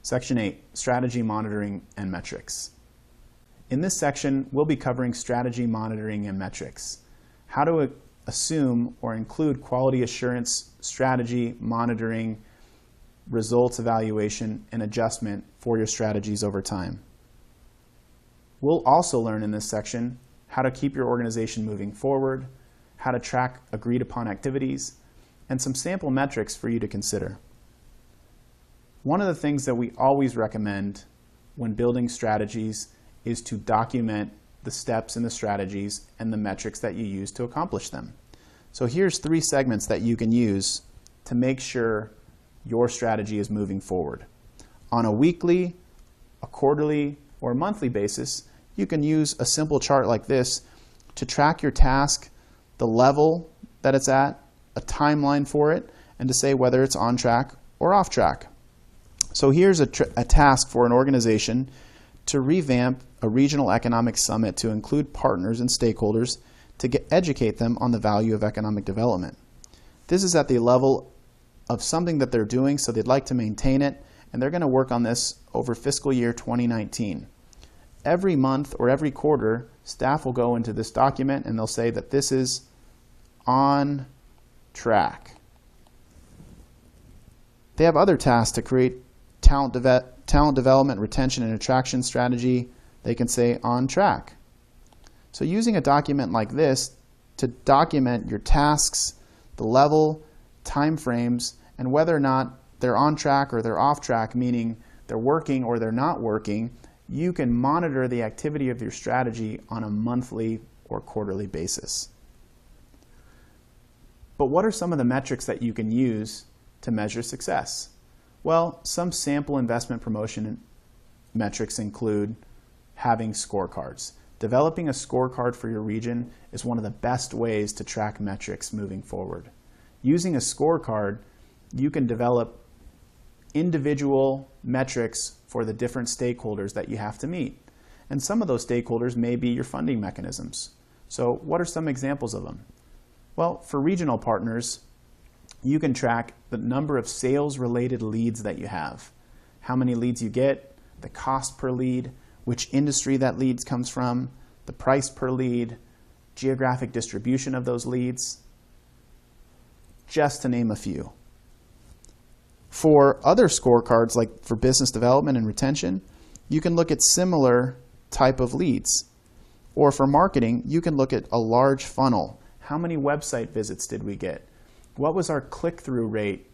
Section 8, Strategy Monitoring and Metrics. In this section, we'll be covering strategy monitoring and metrics. How to assume or include quality assurance, strategy, monitoring, results evaluation, and adjustment for your strategies over time. We'll also learn in this section how to keep your organization moving forward, how to track agreed upon activities, and some sample metrics for you to consider. One of the things that we always recommend when building strategies is to document the steps in the strategies and the metrics that you use to accomplish them. So here's 3 segments that you can use to make sure your strategy is moving forward. On a weekly, a quarterly, or monthly basis, you can use a simple chart like this to track your task, the level that it's at, a timeline for it, and to say whether it's on track or off track. So here's a task for an organization to revamp a regional economic summit to include partners and stakeholders to educate them on the value of economic development. This is at the level of something that they're doing, so they'd like to maintain it, and they're going to work on this over fiscal year 2019. Every month or every quarter, staff will go into this document and they'll say that this is on track. They have other tasks to create talent development, retention, and attraction strategy. They can say on track. So using a document like this to document your tasks, the level, time frames, and whether or not they're on track or they're off track, meaning they're working or they're not working, you can monitor the activity of your strategy on a monthly or quarterly basis. But what are some of the metrics that you can use to measure success? Well, some sample investment promotion metrics include having scorecards. Developing a scorecard for your region is one of the best ways to track metrics moving forward. Using a scorecard, you can develop individual metrics for the different stakeholders that you have to meet. And some of those stakeholders may be your funding mechanisms. So what are some examples of them? Well, for regional partners, you can track the number of sales-related leads that you have, how many leads you get, the cost per lead, which industry that lead comes from, the price per lead, geographic distribution of those leads, just to name a few. For other scorecards, like for business development and retention, you can look at similar type of leads. Or for marketing, you can look at a large funnel. How many website visits did we get? What was our click-through rate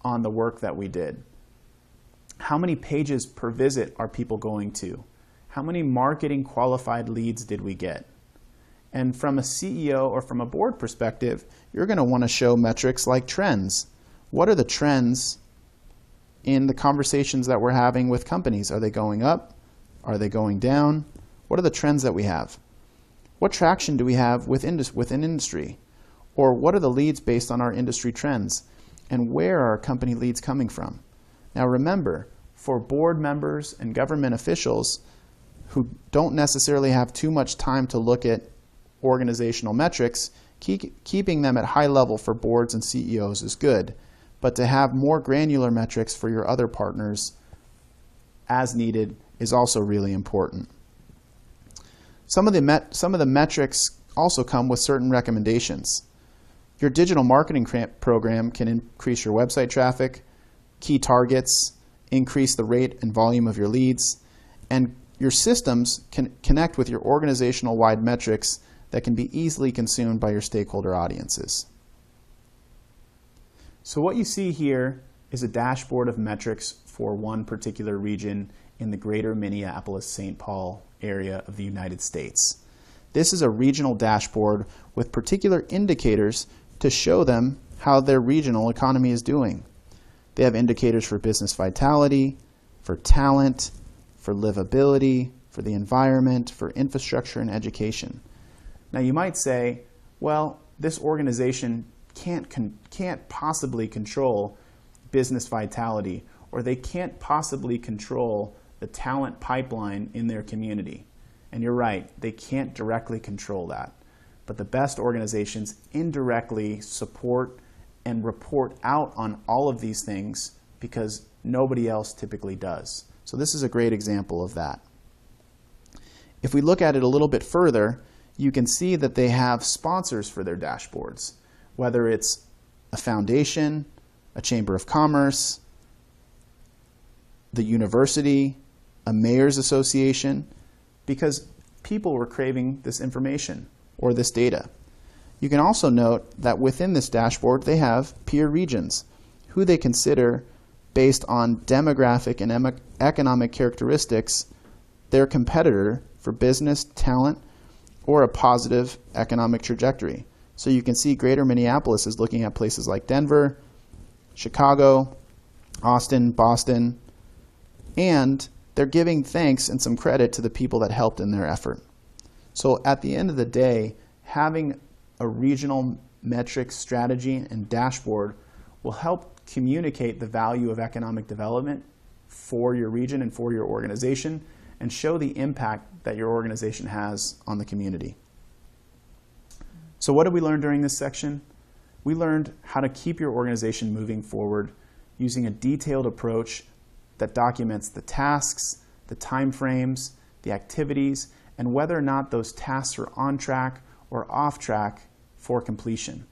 on the work that we did? How many pages per visit are people going to? How many marketing qualified leads did we get? And from a CEO or from a board perspective, you're going to want to show metrics like trends. What are the trends in the conversations that we're having with companies? Are they going up? Are they going down? What are the trends that we have? What traction do we have within industry? Or what are the leads based on our industry trends? And where are company leads coming from? Now remember, for board members and government officials who don't necessarily have too much time to look at organizational metrics, keeping them at high level for boards and CEOs is good. But to have more granular metrics for your other partners as needed is also really important. Some of the metrics also come with certain recommendations. Your digital marketing program can increase your website traffic, key targets, increase the rate and volume of your leads, and your systems can connect with your organizational-wide metrics that can be easily consumed by your stakeholder audiences. So what you see here is a dashboard of metrics for one particular region in the greater Minneapolis-St. Paul area of the United States. This is a regional dashboard with particular indicators to show them how their regional economy is doing. They have indicators for business vitality, for talent, for livability, for the environment, for infrastructure and education. Now you might say, well, this organization can't possibly control business vitality, or they can't possibly control the talent pipeline in their community. And you're right, they can't directly control that. But the best organizations indirectly support and report out on all of these things because nobody else typically does. So this is a great example of that. If we look at it a little bit further, you can see that they have sponsors for their dashboards, whether it's a foundation, a chamber of commerce, the university, a mayor's association, because people were craving this information or this data. You can also note that within this dashboard they have peer regions, who they consider based on demographic and economic characteristics their competitor for business, talent, or a positive economic trajectory. So you can see Greater Minneapolis is looking at places like Denver, Chicago, Austin, Boston, and they're giving thanks and some credit to the people that helped in their effort. So at the end of the day, having a regional metrics strategy and dashboard will help communicate the value of economic development for your region and for your organization, and show the impact that your organization has on the community. So what did we learn during this section? We learned how to keep your organization moving forward using a detailed approach that documents the tasks, the time frames, the activities, and whether or not those tasks are on track or off track for completion.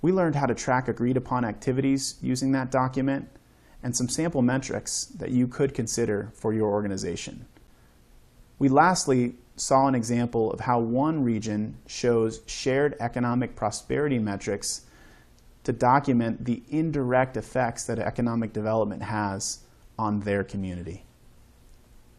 We learned how to track agreed upon activities using that document, and some sample metrics that you could consider for your organization. We lastly saw an example of how one region shows shared economic prosperity metrics to document the indirect effects that economic development has on their community.